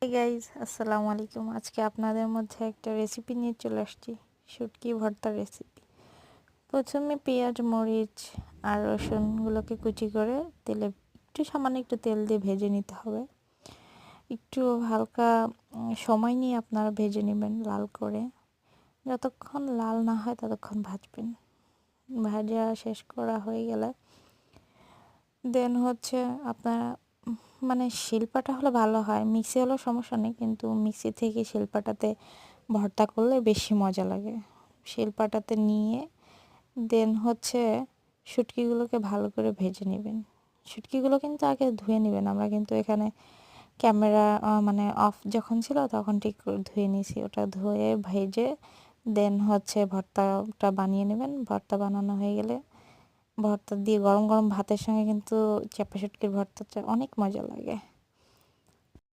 Hi guys, আসসালামু আলাইকুম। আজকে আপনাদের মধ্যে একটা রেসিপি নিয়ে চলে আসছি, শুটকি ভর্তার রেসিপি। প্রথমে পেঁয়াজ, মরিচ আর রসুনগুলোকে কুচি করে তেলে সামান্য একটু তেল দিয়ে ভেজে নিতে হবে। একটু হালকা সময় নিয়ে আপনারা ভেজে নেবেন লাল করে। যতক্ষণ লাল না হয় ততক্ষণ ভাজবেন। ভাজা শেষ করা হয়ে গেলে দেন আপনারা শিলপাটা হলে ভালো হয়, মিক্সি হলেও সমস্যা নেই, কিন্তু মিক্সি থেকে শিলপাটাতে ভর্তা করলে বেশি মজা লাগে। শিলপাটাতে নিয়ে দেন শুটকিগুলোকে ভালো করে ভেজে নেবেন। শুটকিগুলো কিন্তু আগে ধুয়ে নেবেন। আমরা কিন্তু এখানে ক্যামেরা অফ যখন ছিল তখন ঠিক করে ধুয়ে নিয়েছি। ওটা ধুয়ে ভেজে দেন ভর্তাটা বানিয়ে নেবেন। ভর্তা বানানো হয়ে গেলে ভর্তা দিয়ে গরম গরম ভাতের সঙ্গে কিন্তু চাপা শুটকির ভর্তাটা অনেক মজা লাগে।